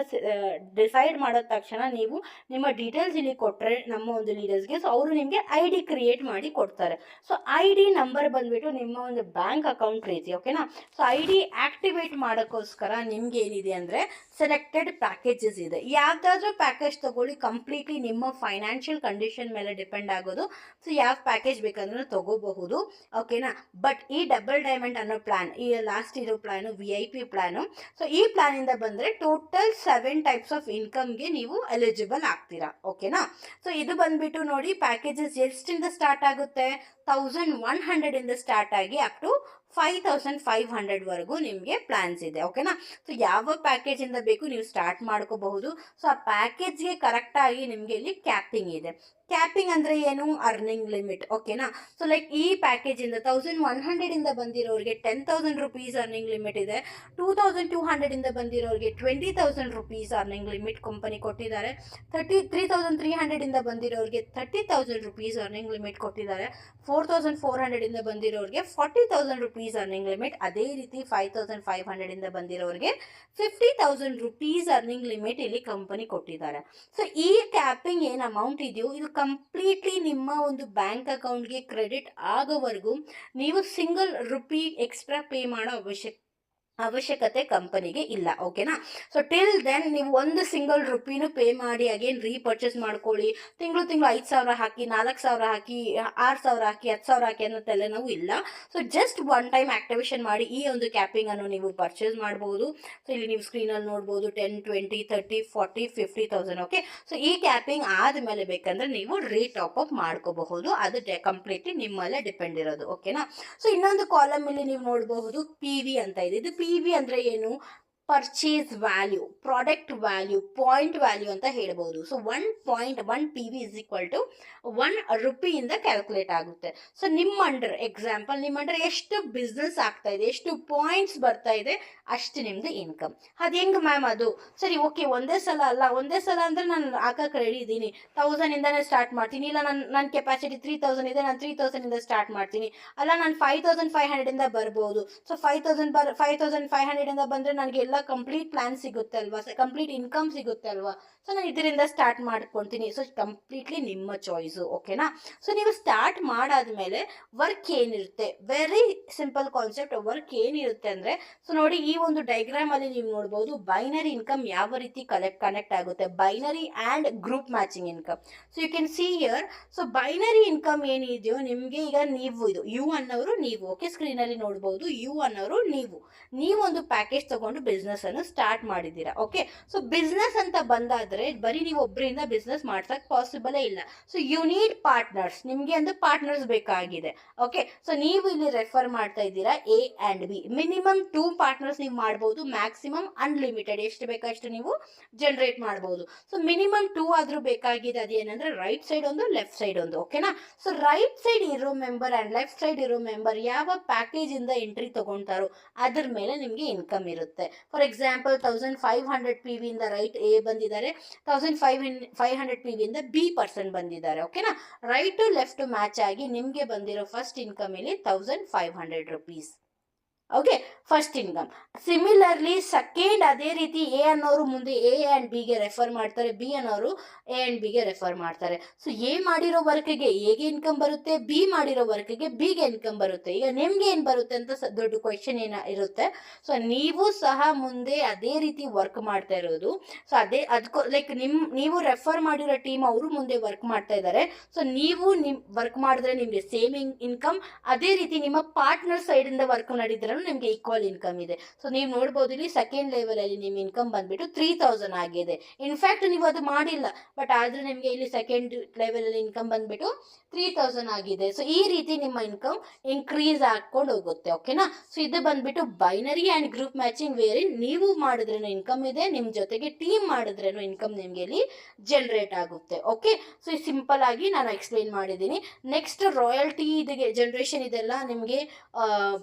ಡಿಸೈಡ್ ಮಾಡಿದ ತಕ್ಷಣ ನೀವು ನಿಮ್ಮ ಡೀಟೇಲ್ಸ್ ಇಲ್ಲಿ ಕೊಟ್ಟರೆ ನಮ್ಮ ಒಂದು ಲೀಡರ್ಸ್ಗೆ, ಸೊ ಅವರು ನಿಮಗೆ ID ಕ್ರಿಯೇಟ್ ಮಾಡಿ ಕೊಡ್ತಾರೆ. ಸೊ ID ನಂಬರ್ ಬಂದುಬಿಟ್ಟು ನಿಮ್ಮ ಒಂದು ಬ್ಯಾಂಕ್ ಅಕೌಂಟ್ ರೀತಿ, ಓಕೆನಾ. ಸೊ ID ಆಕ್ಟಿವೇಟ್ ಮಾಡೋಕ್ಕೋಸ್ಕರ ನಿಮ್ಗೆ ಏನಿದೆ ಅಂದರೆ ಸೆಲೆಕ್ಟೆಡ್ ಪ್ಯಾಕೇಜಸ್ ಇದೆ. ಯಾವುದಾದ್ರೂ ಪ್ಯಾಕೇಜ್ ತೊಗೊಳ್ಳಿ, ಕಂಪ್ಲೀಟ್ಲಿ ನಿಮ್ಮ ಫೈನಾನ್ಷಿಯಲ್ ಕಂಡೀಷನ್ ಮೇಲೆ ಡಿಪೆಂಡ್ ಆಗೋದು. ಸೊ ಯಾವ ಪ್ಯಾಕೇಜ್ ಬೇಕಂದ್ರೆ ತೊಗೋಬಹುದು, ಓಕೆನಾ. ಬಟ್ ಈ ಡಬಲ್ ಡೈಮಂಡ್ ಅನ್ನೋ ಪ್ಲಾನ್, ಈ ಲಾಸ್ಟ್ ಇರೋ ಪ್ಲಾನು VIP ಪ್ಲಾನು. ಸೊ ಈ ಪ್ಲಾನಿಂದ ಬಂದರೆ ಟೋಟಲ್ 7 ಟೈಪ್ಸ್ ಆಫ್ ಇನ್ಕಮ್ಗೆ ನೀವು ಎಲಿಜಿಬಲ್ ಆಗ್ತೀರಾ. ಓಕೆನಾ. ಸೊ ಇದು ಬಂದ್ಬಿಟ್ಟು ನೋಡಿ, ಪ್ಯಾಕೇಜಸ್ ಎಷ್ಟಿಂದ ಸ್ಟಾರ್ಟ್ ಆಗುತ್ತೆ, 1100 ಇಂದ ಸ್ಟಾರ್ಟ್ ಆಗಿ ಅಪ್ ಟು 5500 ವರೆಗೂ ನಿಮಗೆ ಪ್ಲಾನ್ಸ್ ಇದೆ. ಓಕೆನಾ. ಸೊ ಯಾವ ಪ್ಯಾಕೇಜಿಂದ ಬೇಕು ನೀವು ಸ್ಟಾರ್ಟ್ ಮಾಡ್ಕೋಬಹುದು. ಸೊ ಆ ಪ್ಯಾಕೇಜ್ಗೆ ಕರೆಕ್ಟಾಗಿ ನಿಮಗೆ ಇಲ್ಲಿ ಕ್ಯಾಪಿಂಗ್ ಇದೆ. ಕ್ಯಾಪಿಂಗ್ ಅಂದರೆ ಏನು, ಅರ್ನಿಂಗ್ ಲಿಮಿಟ್. ಓಕೆನಾ. ಸೊ ಲೈಕ್ ಈ ಪ್ಯಾಕೇಜಿಂದ 1100 ಇಂದ ಬಂದಿರೋರಿಗೆ 10,000 ರುಪೀಸ್ ಅರ್ನಿಂಗ್ ಲಿಮಿಟ್ ಇದೆ. 2200 ಇಂದ ಬಂದಿರೋರಿಗೆ 20,000 ರುಪೀಸ್ ಅರ್ನಿಂಗ್ ಲಿಮಿಟ್ ಕಂಪನಿ ಕೊಟ್ಟಿದ್ದಾರೆ. 3300 ಇಂದ ಬಂದಿರೋರಿಗೆ 30,000 ರುಪೀಸ್ ಅರ್ನಿಂಗ್ ಲಿಮಿಟ್ ಕೊಟ್ಟಿದ್ದಾರೆ. 4400 ಇಂದ ಬಂದಿರೋರಿಗೆ 40,000 ರುಪೀಸ್ ಅರ್ನಿಂಗ್ ಲಿಮಿಟ್. ಅದೇ ರೀತಿ 5500 ಇಂದ ಬಂದಿರೋರಿಗೆ 50,000 ರುಪೀಸ್ ಅರ್ನಿಂಗ್ ಲಿಮಿಟ್ ಇಲ್ಲಿ ಕಂಪನಿ ಕೊಟ್ಟಿದ್ದಾರೆ. ಸೊ ಈ ಕ್ಯಾಪಿಂಗ್ ಏನು ಅಮೌಂಟ್ ಇದೆಯೋ ಇದು ಕಂಪ್ಲೀಟ್ಲಿ ನಿಮ್ಮ ಒಂದು ಬ್ಯಾಂಕ್ ಅಕೌಂಟ್ಗೆ ಕ್ರೆಡಿಟ್ ಆಗೋವರೆಗೂ ನೀವು ಸಿಂಗಲ್ ರುಪಿ ಎಕ್ಸ್ಟ್ರಾ ಪೇ ಮಾಡೋ ಅವಶ್ಯಕತೆ ಕಂಪನಿಗೆ ಇಲ್ಲ. ಓಕೆನಾ. ಸೊ ಟಿಲ್ ದೆನ್ ನೀವು ಒಂದು ಸಿಂಗಲ್ ರುಪಿನೂ ಪೇ ಮಾಡಿ ಅಗೇನ್ ರೀಪರ್ಚೇಸ್ ಮಾಡ್ಕೊಳ್ಳಿ, ತಿಂಗಳು 5,000 ಹಾಕಿ, 4,000 ಹಾಕಿ, 6,000 ಹಾಕಿ, 10,000 ಹಾಕಿ ಅನ್ನೋ ತಲೆನೋವು ಇಲ್ಲ. So just one time activation ಮಾಡಿ ಈ ಒಂದು ಕ್ಯಾಪಿಂಗ್ ಅನ್ನು ನೀವು ಪರ್ಚೇಸ್ ಮಾಡಬಹುದು. ಸೊ ಇಲ್ಲಿ ನೀವು ಸ್ಕ್ರೀನಲ್ಲಿ ನೋಡ್ಬೋದು 10, 20, 30, 40, 50,000. ಓಕೆ. ಸೊ ಈ ಕ್ಯಾಪಿಂಗ್ ಆದಮೇಲೆ ಬೇಕಂದ್ರೆ ನೀವು ರೀಟಾಪ್ ಅಪ್ ಮಾಡ್ಕೋಬಹುದು. ಅದು ಕಂಪ್ಲೀಟ್ಲಿ ನಿಮ್ಮಲ್ಲೇ ಡಿಪೆಂಡ್ ಇರೋದು. ಓಕೆನಾ. ಸೊ ಇನ್ನೊಂದು ಕಾಲಮ್ ಇಲ್ಲಿ ನೀವು ನೋಡಬಹುದು PV ಅಂತ ಇದೆ. ಇದು PV ಅಂದ್ರೆ ಏನು, purchase value, product value, point value ಅಂತ ಹೇಳ್ಬೋದು. So 1 PV is equal to 1 ರುಪಿಯಿಂದ ಕ್ಯಾಲ್ಕುಲೇಟ್ ಆಗುತ್ತೆ. ಸೊ ನಿಮ್ಮ ಅಂಡರ್ ಎಕ್ಸಾಂಪಲ್, ನಿಮ್ಮ ಅಂಡರ್ ಎಷ್ಟು ಬಿಸ್ನೆಸ್ ಆಗ್ತಾ ಇದೆ, ಎಷ್ಟು ಪಾಯಿಂಟ್ಸ್ ಬರ್ತಾ ಇದೆ, ಅಷ್ಟು ನಿಮ್ದು ಇನ್ಕಮ್. ಅದು ಹೆಂಗೆ ಮ್ಯಾಮ್ ಅದು? ಸರಿ, ಓಕೆ, ಒಂದೇ ಸಲ ಅಲ್ಲ. ಒಂದೇ ಸಲ ಅಂದರೆ ನಾನು ಹಾಕಕ್ಕೆ ರೆಡಿ ಇದ್ದೀನಿ, 1000 ಇಂದಾನೇ ಸ್ಟಾರ್ಟ್ ಮಾಡ್ತೀನಿ. ಇಲ್ಲ ನನ್ನ ಕೆಪಾಸಿಟಿ 3000 ಇದೆ, ನಾನು 3000 ಇಂದ ಸ್ಟಾರ್ಟ್ ಮಾಡ್ತೀನಿ. ಅಲ್ಲ, ನಾನು 5500 ಇಂದ ಬರ್ಬೋದು. ಸೊ 5500 ಇಂದ ಬಂದರೆ ನನಗೆ ಎಲ್ಲ ಕಂಪ್ಲೀಟ್ ಪ್ಲಾನ್ ಸಿಗುತ್ತೆ ಅಲ್ವಾ, ಕಂಪ್ಲೀಟ್ ಇನ್ಕಮ್ ಸಿಗುತ್ತೆ ಅಲ್ವಾ. ಸೊ ನಾನು ಇದರಿಂದ ಸ್ಟಾರ್ಟ್ ಮಾಡ್ಕೊಳ್ತೀನಿ. ಸೊ ಕಂಪ್ಲೀಟ್ಲಿ ನಿಮ್ಮ ಚಾಯ್ಸು. ಓಕೆನಾ. ಸೊ ನೀವು ಸ್ಟಾರ್ಟ್ ಮಾಡಾದ್ಮೇಲೆ ವರ್ಕ್ ಏನಿರುತ್ತೆ, ವೆರಿ ಸಿಂಪಲ್ ಕಾನ್ಸೆಪ್ಟ್. ವರ್ಕ್ ಏನಿರುತ್ತೆ ಅಂದರೆ, ಸೊ ನೋಡಿ ಈ ಒಂದು ಡೈಗ್ರಾಮ್ ಅಲ್ಲಿ ನೀವು ನೋಡ್ಬೋದು ಬೈನರಿ ಇನ್ಕಮ್ ಯಾವ ರೀತಿ ಕನೆಕ್ಟ್ ಆಗುತ್ತೆ, binary and group matching income. So you can see here. So binary income ಏನಿದೆಯೋ ನಿಮಗೆ ಈಗ ನೀವು ಇದು ಯು ಅನ್ನೋರು ನೀವು, ಓಕೆ, ಸ್ಕ್ರೀನಲ್ಲಿ ನೋಡ್ಬೋದು ಯು ಅನ್ನೋರು ನೀವೊಂದು ಪ್ಯಾಕೇಜ್ ತಗೊಂಡು ಬಿಸ್ನೆಸ್ ಅನ್ನು ಸ್ಟಾರ್ಟ್ ಮಾಡಿದ್ದೀರಾ. ಓಕೆ. ಸೊ ಬಿಸ್ನೆಸ್ ಅಂತ ಬಂದಾದ್ರೆ ಬರೀ ನೀವು ಒಬ್ಬರಿಂದ ಬಿಸ್ನೆಸ್ ಮಾಡ್ಸಕ್ ಪಾಸಿಬಲೇ ಇಲ್ಲ. So you need partners. ನಿಮಗೆ ಒಂದು ಪಾರ್ಟ್ನರ್ಸ್ ಬೇಕಾಗಿದೆ. ಓಕೆ. ಸೊ ನೀವು ಇಲ್ಲಿ ರೆಫರ್ ಮಾಡ್ತಾ ಇದ್ದೀರಾ A and B. Minimum 2 partners ನೀವು ಮಾಡ್ಬೋದು, ಮ್ಯಾಕ್ಸಿಮಮ್ ಅನ್ಲಿಮಿಟೆಡ್ ಎಷ್ಟು ಬೇಕಷ್ಟು ನೀವು ಜನರೇಟ್ ಮಾಡ್ಬೋದು. ಸೊ ಮಿನಿಮಮ್ 2 ಆದ್ರೂ ಬೇಕಾಗಿದೆ. ಅದೇನಂದ್ರೆ ರೈಟ್ ಸೈಡ್ ಒಂದು, ಲೆಫ್ಟ್ ಸೈಡ್ ಒಂದು. ಓಕೆನಾ. ಸೊ ರೈಟ್ ಸೈಡ್ ಇರೋ ಮೆಂಬರ್ ಅಂಡ್ ಲೆಫ್ಟ್ ಸೈಡ್ ಇರೋ ಮೆಂಬರ್ ಯಾವ ಪ್ಯಾಕೇಜ್ ಇಂದ ಎಂಟ್ರಿ ತಗೊಂತಾರೋ ಅದ್ರ ಮೇಲೆ ನಿಮಗೆ ಇನ್ಕಮ್ ಇರುತ್ತೆ. ಫಾರ್ ಎಕ್ಸಾಂಪಲ್ 1500 PV ಇಂದ ರೈಟ್ A ಬಂದಿದ್ದಾರೆ, 1500 PV ಇಂದ B ಪರ್ಸನ್ ಬಂದಿದ್ದಾರೆ. ಓಕೆನಾ. ರೈಟ್ ಟು ಲೆಫ್ಟ್ ಮ್ಯಾಚ್ ಆಗಿ ನಿಮಗೆ ಬಂದಿರೋ ಫಸ್ಟ್ ಇನ್ಕಮ್ ಇಲ್ಲಿ 1500 rupees. Okay, first income. Similarly second ಅದೇ ರೀತಿ ಎ ಅನ್ನೋರು ಮುಂದೆ A and B ಗೆ ರೆಫರ್ ಮಾಡ್ತಾರೆ, B ಅನ್ನೋರು A and B ಗೆ ರೆಫರ್ ಮಾಡ್ತಾರೆ. ಸೊ A ಮಾಡಿರೋ ವರ್ಕ್ಗೆ Aಗೆ ಇನ್ಕಮ್ ಬರುತ್ತೆ, B ಮಾಡಿರೋ ವರ್ಕ್ಗೆ Bಗೆ ಇನ್ಕಮ್ ಬರುತ್ತೆ. ಈಗ ನಿಮ್ಗೆ ಏನು ಬರುತ್ತೆ ಅಂತ ದೊಡ್ಡ ಕ್ವೆಶ್ಚನ್ ಇರುತ್ತೆ. ಸೊ ನೀವು ಸಹ ಮುಂದೆ ಅದೇ ರೀತಿ ವರ್ಕ್ ಮಾಡ್ತಾ ಇರೋದು. ಸೊ ಅದಕ್ಕೂ ಲೈಕ್ ನೀವು ರೆಫರ್ ಮಾಡಿರೋ ಟೀಮ್ ಅವರು ಮುಂದೆ ವರ್ಕ್ ಮಾಡ್ತಾ ಇದ್ದಾರೆ. ಸೊ ನೀವು ವರ್ಕ್ ಮಾಡಿದ್ರೆ ನಿಮಗೆ ಸೇಮ್ ಇನ್ಕಮ್, ಅದೇ ರೀತಿ ನಿಮ್ಮ ಪಾರ್ಟ್ನರ್ ಸೈಡಿಂದ ವರ್ಕ್ ಮಾಡಿದ್ರೆ ನಿಮಗೆ ಈಕ್ವಲ್ ಇನ್ಕಮ್ ಇದೆ. ಸೊ ನೀವು ನೋಡ್ಬೋದು ಇಲ್ಲಿ ಸೆಕೆಂಡ್ ಲೆವೆಲ್ ಅಲ್ಲಿ ನಿಮ್ಮ ಇನ್ಕಮ್ ಬಂದ್ಬಿಟ್ಟು 3000 ಆಗಿದೆ. ಇನ್ಫ್ಯಾಕ್ಟ್ ನೀವು ಅದು ಮಾಡಿಲ್ಲ, ಬಟ್ ಆದ್ರೆ ನಿಮಗೆ ಇಲ್ಲಿ ಸೆಕೆಂಡ್ ಲೆವೆಲ್ ಅಲ್ಲಿ ಇನ್ಕಮ್ ಬಂದ್ಬಿಟ್ಟು 3000 ಆಗಿದೆ. ಸೊ ಈ ರೀತಿ ನಿಮ್ಮ ಇನ್ಕಮ್ ಇನ್ಕ್ರೀಸ್ ಆಗ್ಕೊಂಡು ಹೋಗುತ್ತೆ. ಓಕೆನಾ. ಸೊ ಇದು ಬಂದ್ಬಿಟ್ಟು ಬೈನರಿ ಆ್ಯಂಡ್ ಗ್ರೂಪ್ ಮ್ಯಾಚಿಂಗ್, ವೇರಿ ನೀವು ಮಾಡಿದ್ರೇನು ಇನ್ಕಮ್ ಇದೆ, ನಿಮ್ಮ ಜೊತೆಗೆ ಟೀಮ್ ಮಾಡಿದ್ರೇನು ಇನ್ಕಮ್ ನಿಮಗೆ ಇಲ್ಲಿ ಜನರೇಟ್ ಆಗುತ್ತೆ. ಓಕೆ. ಸೊ ಸಿಂಪಲ್ ಆಗಿ ನಾನು ಎಕ್ಸ್ಪ್ಲೈನ್ ಮಾಡಿದ್ದೀನಿ. ನೆಕ್ಸ್ಟ್ ರಾಯಲ್ಟಿ ಇದಕ್ಕೆ ಜನರೇಷನ್ ಇದೆಲ್ಲ ನಿಮಗೆ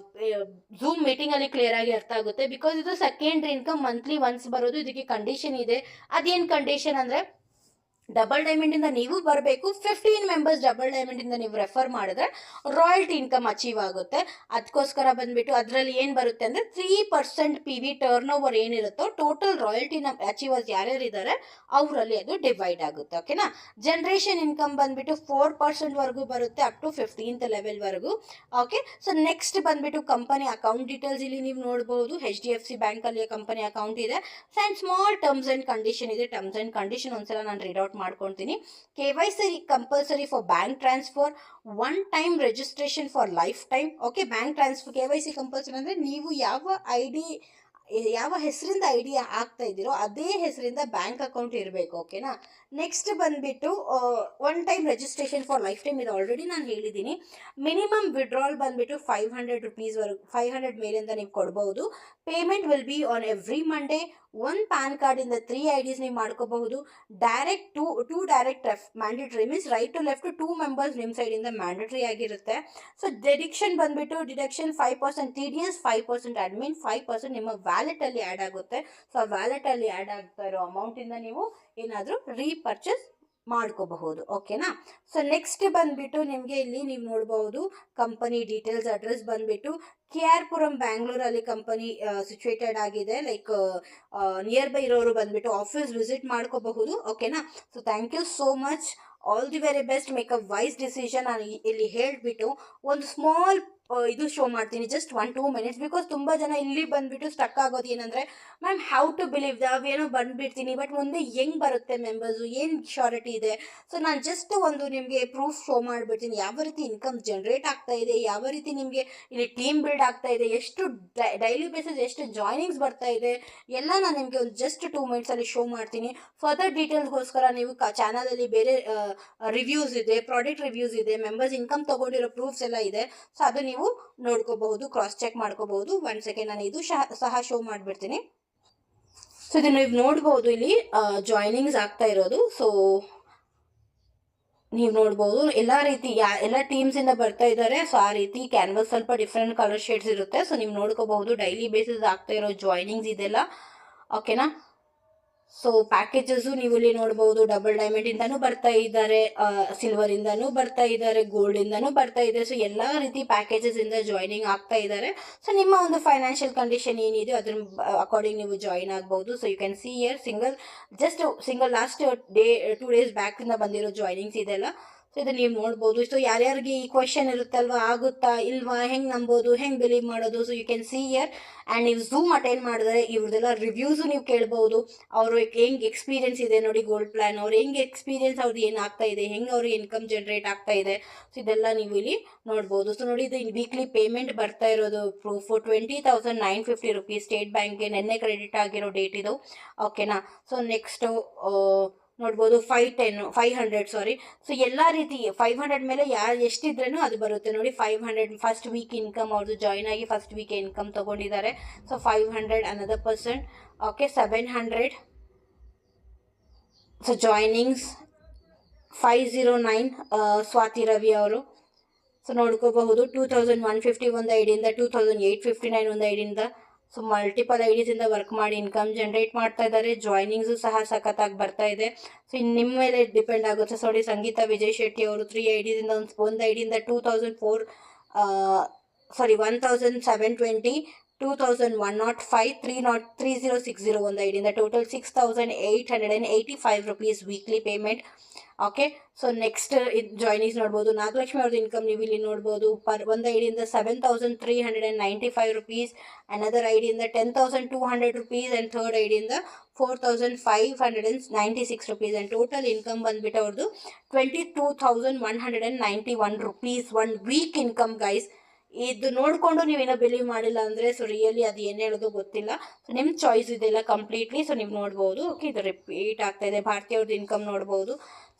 ಝೂಮ್ ಮೀಟಿಂಗ್ ಅಲ್ಲಿ ಕ್ಲಿಯರ್ ಆಗಿ ಅರ್ಥ ಆಗುತ್ತೆ. ಬಿಕಾಸ್ ಇದು ಸೆಕೆಂಡ್ರಿ ಇನ್ಕಮ್ ಮಂತ್ಲಿ ಒನ್ಸ್ ಬರೋದು. ಇದಕ್ಕೆ ಕಂಡೀಷನ್ ಇದೆ. ಅದೇನು ಕಂಡೀಷನ್ ಅಂದ್ರೆ ಡಬಲ್ ಡೈಮಂಡ್ ಇಂದ ನೀವು ಬರಬೇಕು. 15 ಮೆಂಬರ್ಸ್ ಡಬಲ್ ಡೈಮಂಡ್ ಇಂದ ನೀವು ರೆಫರ್ ಮಾಡಿದ್ರೆ ರಾಯಲ್ಟಿ ಇನ್ಕಮ್ ಅಚೀವ್ ಆಗುತ್ತೆ. ಅದಕ್ಕೋಸ್ಕರ ಬಂದ್ಬಿಟ್ಟು ಅದರಲ್ಲಿ ಏನು ಬರುತ್ತೆ ಅಂದ್ರೆ 3% PV ಟರ್ನ್ ಓವರ್ ಏನಿರುತ್ತೋ ಟೋಟಲ್ ರಾಯಲ್ಟಿ ಅಚೀವರ್ಸ್ ಯಾರ್ಯಾರು ಇದ್ದಾರೆ ಅವರಲ್ಲಿ ಅದು ಡಿವೈಡ್ ಆಗುತ್ತೆ. ಓಕೆನಾ. ಜನರೇಷನ್ ಇನ್ಕಮ್ ಬಂದ್ಬಿಟ್ಟು 4% ವರೆಗೂ ಬರುತ್ತೆ, ಅಪ್ ಟು 15th ಲೆವೆಲ್ ವರೆಗೂ. ಓಕೆ. ಸೊ ನೆಕ್ಸ್ಟ್ ಬಂದ್ಬಿಟ್ಟು ಕಂಪನಿ ಅಕೌಂಟ್ ಡೀಟೇಲ್ಸ್ ಇಲ್ಲಿ ನೀವು ನೋಡಬಹುದು. HDFC ಬ್ಯಾಂಕ್ ಅಲ್ಲಿ ಕಂಪನಿ ಅಕೌಂಟ್ ಇದೆ. ಸ್ಮಾಲ್ ಟರ್ಮ್ಸ್ ಅಂಡ್ ಕಂಡೀಷನ್ ಇದೆ. ಟರ್ಮ್ಸ್ ಅಂಡ್ ಕಂಡೀಷನ್ ಒಂದ್ಸಲ ನಾನು ರೀಡ್ ಔಟ್ ಮಾಡ್ಕೊಳ್ತೀನಿ. KYC compulsory for bank transfer, one time registration for life time. Okay, bank transfer KYC compulsory ಅಂದರೆ ನೀವು ಯಾವ ಹೆಸರಿಂದ ID ಆಗ್ತಾ ಇದ್ದೀರೋ ಅದೇ ಹೆಸರಿಂದ ಬ್ಯಾಂಕ್ ಅಕೌಂಟ್ ಇರಬೇಕು. ಓಕೆನಾ. ನೆಕ್ಸ್ಟ್ ಬಂದುಬಿಟ್ಟು one time registration for life time, ಇದು ಆಲ್ರೆಡಿ ನಾನು ಹೇಳಿದ್ದೀನಿ. ಮಿನಿಮಮ್ ವಿಡ್ರಾಲ್ ಬಂದುಬಿಟ್ಟು 500 rupeesವರೆಗೂ, 500 ಮೇಲಿಂದ ನೀವು ಕೊಡ್ಬೋದು. Payment will be on every Monday. ಒಂದು ಪ್ಯಾನ್ ಕಾರ್ಡಿಂದ 3 IDs ನೀವು ಮಾಡ್ಕೋಬಹುದು. Direct to direct mandatory, means right to left 2 members ನಿಮ್ಮ ಸೈಡಿಂದ ಮ್ಯಾಂಡೇಟ್ರಿ ಆಗಿರುತ್ತೆ. ಸೊ ಡಿಡಕ್ಷನ್ 5% TDS, 5% ಅಡ್ಮಿನ್, 5% ನಿಮ್ಮ ವ್ಯಾಲೆಟಲ್ಲಿ ಆ್ಯಡ್ ಆಗುತ್ತೆ. ಸೊ ಆ ವ್ಯಾಲೆಟಲ್ಲಿ ಆ್ಯಡ್ ಆಗ್ತಾ ಇರೋ ಅಮೌಂಟಿಂದ ನೀವು ಏನಾದರೂ ರೀಪರ್ಚೇಸ್ ಮಾಡ್ಕೋಬಹುದು. ಓಕೆನಾ. ಸೊ ನೆಕ್ಸ್ಟ್ ಬಂದುಬಿಟ್ಟು ನಿಮಗೆ ಇಲ್ಲಿ ನೀವು ನೋಡ್ಬೋದು ಕಂಪನಿ ಡೀಟೇಲ್ಸ್. ಅಡ್ರೆಸ್ ಬಂದುಬಿಟ್ಟು KR ಪುರಂ ಬ್ಯಾಂಗ್ಳೂರಲ್ಲಿ ಕಂಪನಿ ಸಿಚುವೇಟೆಡ್ ಆಗಿದೆ. ಲೈಕ್ ನಿಯರ್ ಬೈ ಇರೋರು ಬಂದುಬಿಟ್ಟು ಆಫೀಸ್ ವಿಸಿಟ್ ಮಾಡ್ಕೋಬಹುದು. ಓಕೆನಾ. So thank you so much. All the very best. Make a wise decision. ನಾನು ಇಲ್ಲಿ ಹೇಳಿಬಿಟ್ಟು ಒಂದು ಸ್ಮಾಲ್ ಇದು ಶೋ ಮಾಡ್ತೀನಿ, ಜಸ್ಟ್ 1-2 minutes. ಬಿಕಾಸ್ ತುಂಬ ಜನ ಇಲ್ಲಿ ಬಂದುಬಿಟ್ಟು ಸ್ಟಕ್ ಆಗೋದು ಏನಂದರೆ, ಮ್ಯಾಮ್ ಹೌ ಟು ಬಿಲೀವ್ ನಾವೇನೋ ಬಂದುಬಿಡ್ತೀನಿ, ಬಟ್ ಮುಂದೆ ಹೆಂಗೆ ಬರುತ್ತೆ ಮೆಂಬರ್ಸು, ಏನು ಶ್ಯೂರಿಟಿ ಇದೆ. ಸೊ ನಾನು ಜಸ್ಟ್ ಒಂದು ನಿಮಗೆ ಪ್ರೂಫ್ ಶೋ ಮಾಡಿಬಿಡ್ತೀನಿ, ಯಾವ ರೀತಿ ಇನ್ಕಮ್ ಜನ್ರೇಟ್ ಆಗ್ತಾ ಇದೆ, ಯಾವ ರೀತಿ ನಿಮಗೆ ಇಲ್ಲಿ ಟೀಮ್ ಬಿಲ್ಡ್ ಆಗ್ತಾ ಇದೆ, ಎಷ್ಟು ಡೈಲಿ ಬೇಸಿಸ್ ಎಷ್ಟು ಜಾಯ್ನಿಂಗ್ಸ್ ಬರ್ತಾ ಇದೆ, ಎಲ್ಲ ನಾನು ನಿಮಗೆ ಒಂದು ಜಸ್ಟ್ 2 minutesಲ್ಲಿ ಶೋ ಮಾಡ್ತೀನಿ. ಫರ್ದರ್ ಡೀಟೇಲ್ಸ್ಗೋಸ್ಕರ ನೀವು ಚಾನಲಲ್ಲಿ ಬೇರೆ ರಿವ್ಯೂಸ್ ಇದೆ, ಪ್ರಾಡಕ್ಟ್ ರಿವ್ಯೂಸ್ ಇದೆ, ಮೆಂಬರ್ಸ್ ಇನ್ಕಮ್ ತೊಗೊಂಡಿರೋ ಪ್ರೂಫ್ಸ್ ಎಲ್ಲ ಇದೆ. ಸೊ ಅದು ನೀವು ನೋಡ್ಕೋಬಹುದು, ಕ್ರಾಸ್ ಚೆಕ್ ಮಾಡ್ಕೋಬಹುದು. 1 second ನಾನು ಇದು ಸಹ ಶೋ ಮಾಡಿಬಿಡ್ತೀನಿ. ಸೊ ಇದು ನೀವು ನೋಡ್ಬೋದು ಇಲ್ಲಿ ಜಾಯ್ನಿಂಗ್ಸ್ ಆಗ್ತಾ ಇರೋದು. ಸೊ ನೀವು ನೋಡ್ಬೋದು ಎಲ್ಲ ರೀತಿ ಎಲ್ಲ ಟೀಮ್ಸಿಂದ ಬರ್ತಾ ಇದ್ದಾರೆ. ಸೊ ಆ ರೀತಿ ಕ್ಯಾನ್ವಸ್ ಸ್ವಲ್ಪ ಡಿಫ್ರೆಂಟ್ ಕಲರ್ ಶೇಡ್ಸ್ ಇರುತ್ತೆ. ಸೊ ನೀವು ನೋಡ್ಕೋಬಹುದು ಡೈಲಿ ಬೇಸಿಸ್ ಆಗ್ತಾ ಇರೋ ಜಾಯ್ನಿಂಗ್ಸ್ ಇದೆಲ್ಲ. ಓಕೆನಾ. ಸೊ ಪ್ಯಾಕೇಜಸ್ಸು ನೀವು ಇಲ್ಲಿ ನೋಡ್ಬೋದು, ಡಬಲ್ ಡೈಮಂಡಿಂದನೂ ಬರ್ತಾ ಇದ್ದಾರೆ, ಸಿಲ್ವರಿಂದನೂ ಬರ್ತಾ ಇದ್ದಾರೆ, ಗೋಲ್ಡಿಂದನೂ ಬರ್ತಾ ಇದೆ. ಸೊ ಎಲ್ಲ ರೀತಿ ಪ್ಯಾಕೇಜಸ್ಸಿಂದ ಜಾಯ್ನಿಂಗ್ ಆಗ್ತಾ ಇದ್ದಾರೆ. ಸೊ ನಿಮ್ಮ ಒಂದು ಫೈನಾನ್ಷಿಯಲ್ ಕಂಡೀಷನ್ ಏನಿದೆ ಅದ್ರ ಅಕಾರ್ಡಿಂಗ್ ನೀವು ಜಾಯಿನ್ ಆಗ್ಬೋದು. So you can see here single last 2 days ಬ್ಯಾಕಿಂದ ಬಂದಿರೋ ಜಾಯ್ನಿಂಗ್ಸ್ ಇದೆಲ್ಲ. ಸೊ ಇದು ನೀವು ನೋಡ್ಬೋದು. ಸೊ ಯಾರ್ಯಾರಿಗೆ ಈ ಕ್ವೆಶನ್ ಇರುತ್ತಲ್ವ, ಆಗುತ್ತಾ ಇಲ್ವಾ, ಹೆಂಗೆ ನಂಬೋದು, ಹೆಂಗೆ ಬಿಲೀವ್ ಮಾಡೋದು. So you can see here. And ನೀವು ಝೂಮ್ ಅಟೆಂಡ್ ಮಾಡಿದ್ರೆ ಇವ್ರದ್ದೆಲ್ಲ ರಿವ್ಯೂಸು ನೀವು ಕೇಳ್ಬೋದು. ಅವರು ಹೆಂಗೆ ಎಕ್ಸ್ಪೀರಿಯನ್ಸ್ ಇದೆ ನೋಡಿ, ಗೋಲ್ಡ್ ಪ್ಲಾನ್ ಅವ್ರು ಹೆಂಗೆ ಎಕ್ಸ್ಪೀರಿಯನ್ಸ್ ಅವ್ರದ್ದು ಏನಾಗ್ತಾ ಇದೆ, ಹೆಂಗೆ ಅವ್ರಿಗೆ ಇನ್ಕಮ್ ಜನ್ರೇಟ್ ಆಗ್ತಾ ಇದೆ. ಸೊ ಇದೆಲ್ಲ ನೀವು ಇಲ್ಲಿ ನೋಡ್ಬೋದು. ಸೊ ನೋಡಿ, ಇದು ವೀಕ್ಲಿ ಪೇಮೆಂಟ್ ಬರ್ತಾ ಇರೋದು ಪ್ರೂಫು 20,950 rupees ಸ್ಟೇಟ್ ಬ್ಯಾಂಕ್ಗೆ ನೆನ್ನೆ ಕ್ರೆಡಿಟ್ ಆಗಿರೋ ಡೇಟ್ ಇದು. ಓಕೆನಾ. ಸೊ ನೆಕ್ಸ್ಟು ನೋಡ್ಬೋದು 500. ಸೊ ಎಲ್ಲ ರೀತಿ 500 ಮೇಲೆ ಎಷ್ಟಿದ್ರೂ ಅದು ಬರುತ್ತೆ ನೋಡಿ. 500 ಫಸ್ಟ್ ವೀಕ್ ಇನ್ಕಮ್ ಅವ್ರದ್ದು ಜಾಯ್ನ್ ಆಗಿ ಫಸ್ಟ್ ವೀಕ್ ಇನ್ಕಮ್ ತೊಗೊಂಡಿದ್ದಾರೆ. So 500 another person. Okay, 700. So joinings 509 Swathi Ravi ಅವರು. ಸೊ ನೋಡ್ಕೋಬಹುದು 2150 ಒಂದು ಐಡಿಯಿಂದ, 2859 ಒಂದು ಐಡಿಯಿಂದ. ಸೊ ಮಲ್ಟಿಪಲ್ ಐಡಿಸಿಂದ ವರ್ಕ್ ಮಾಡಿ ಇನ್ಕಮ್ ಜನ್ರೇಟ್ ಮಾಡ್ತಾ ಇದ್ದಾರೆ. ಜಾಯ್ನಿಂಗ್ಸು ಸಹ ಸಖತ್ತಾಗಿ ಬರ್ತಾ ಇದೆ. ಸೊ ಇನ್ನು ನಿಮ್ಮ ಮೇಲೆ ಡಿಪೆಂಡ್ ಆಗುತ್ತೆ. ಸೊ ನೋಡಿ, ಸಂಗೀತ ವಿಜಯ್ ಶೆಟ್ಟಿ ಅವರು 3 IDಸಿಂದ ಒಂದು ಐಡಿಯಿಂದ 1720, 2105, 3060 ಒಂದು ಐಡಿಯಿಂದ total 6885 rupees weekly payment. Okay. So next joinings ನೋಡ್ಬೋದು. ನಾಗಲಕ್ಷ್ಮಿ ಅವ್ರದ್ದು ಇನ್ಕಮ್ ನೀವು ಇಲ್ಲಿ ನೋಡ್ಬೋದು. ಒಂದು ಐಡಿಯಿಂದ 7395 rupees, ಅನದರ್ ಐಡಿಯಿಂದ 10,200 rupees, ಆ್ಯಂಡ್ ಥರ್ಡ್ ಐಡಿಯಿಂದ 4596 rupees. ಆ್ಯಂಡ್ ಟೋಟಲ್ ಇನ್ಕಮ್ ಬಂದುಬಿಟ್ಟು ಅವ್ರದ್ದು 22,191 rupees 1 ವೀಕ್ ಇನ್ಕಮ್ ಗೈಸ್. ಇದು ನೋಡಿಕೊಂಡು ನೀವೇನೋ ಬಿಲೀವ್ ಮಾಡಿಲ್ಲ ಅಂದರೆ ಸೊ ರಿಯಲಿ ಅದು ಏನು ಹೇಳೋದು ಗೊತ್ತಿಲ್ಲ. ಸೊ ನಿಮ್ಮ ಚಾಯ್ಸ್ ಇದೆಲ್ಲ ಕಂಪ್ಲೀಟ್ಲಿ. ಸೊ ನೀವು ನೋಡ್ಬೋದು. ಓಕೆ, ಇದು ರಿಪೀಟ್ ಆಗ್ತಾ ಇದೆ. ಭಾರತಿ ಅವ್ರದ್ದು ಇನ್ಕಮ್ ನೋಡ್ಬೋದು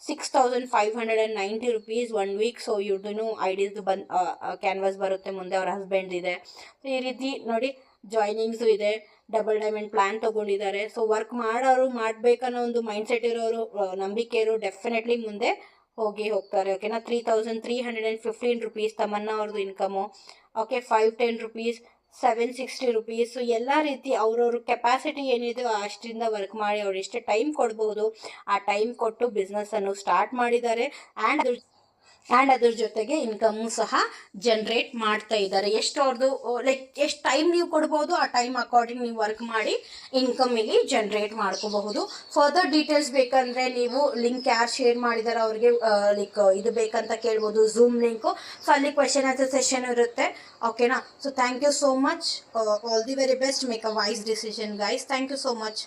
6,590 rupees 1 week. ಸೊ ಇವ್ರದ್ದು ಐಡಿಸ್ದು ಕ್ಯಾನ್ವಾಸ್ ಬರುತ್ತೆ ಮುಂದೆ, ಅವ್ರ ಹಸ್ಬೆಂಡ್ ಇದೆ. ಸೊ ಈ ರೀತಿ ನೋಡಿ, ಜಾಯ್ನಿಂಗ್ಸು ಇದೆ, ಡಬಲ್ ಡೈಮಂಡ್ ಪ್ಲ್ಯಾನ್ ತೊಗೊಂಡಿದ್ದಾರೆ. ಸೊ ವರ್ಕ್ ಮಾಡೋರು, ಮಾಡಬೇಕನ್ನೋ ಒಂದು ಮೈಂಡ್ಸೆಟ್ ಇರೋರು, ನಂಬಿಕೆ ಇರೋರು ಡೆಫಿನೆಟ್ಲಿ ಮುಂದೆ ಹೋಗ್ತಾರೆ. ಓಕೆನಾ. 3,315 rupees ತಮನ್ನ ಅವ್ರದ್ದು income. Okay, 510 rupees, 760 rupees. So ಎಲ್ಲ ರೀತಿ ಅವ್ರವ್ರ ಕೆಪಾಸಿಟಿ ಏನಿದೆ ಅಷ್ಟರಿಂದ ವರ್ಕ್ ಮಾಡಿ ಅವ್ರು ಎಷ್ಟು ಟೈಮ್ ಕೊಡ್ಬೋದು ಆ ಟೈಮ್ ಕೊಟ್ಟು ಬಿಸ್ನೆಸ್ಸನ್ನು ಸ್ಟಾರ್ಟ್ ಮಾಡಿದ್ದಾರೆ. ಆ್ಯಂಡ್ ಅದ್ರ ಜೊತೆಗೆ ಇನ್ಕಮ್ಮು ಸಹ ಜನ್ರೇಟ್ ಮಾಡ್ತಾ ಇದ್ದಾರೆ. ಎಷ್ಟು ಅವ್ರದ್ದು ಎಷ್ಟು ಟೈಮ್ ನೀವು ಕೊಡ್ಬೋದು ಆ ಟೈಮ್ ಅಕಾರ್ಡಿಂಗ್ ನೀವು ವರ್ಕ್ ಮಾಡಿ ಇನ್ಕಮ್ ಇಲ್ಲಿ ಜನ್ರೇಟ್ ಮಾಡ್ಕೋಬಹುದು. ಫರ್ದರ್ ಡೀಟೇಲ್ಸ್ ಬೇಕಂದರೆ ನೀವು ಲಿಂಕ್ ಯಾರು ಶೇರ್ ಮಾಡಿದ್ದಾರೆ ಅವ್ರಿಗೆ ಇದು ಬೇಕಂತ ಕೇಳ್ಬೋದು, ಝೂಮ್ ಲಿಂಕು. ಸೊ ಅಲ್ಲಿ ಕ್ವೆಶನ್ ಆನ್ಸರ್ ಸೆಷನ್ ಇರುತ್ತೆ. ಓಕೆನಾ. So thank you so much. All the very best. Make a wise decision guys. Thank you so much.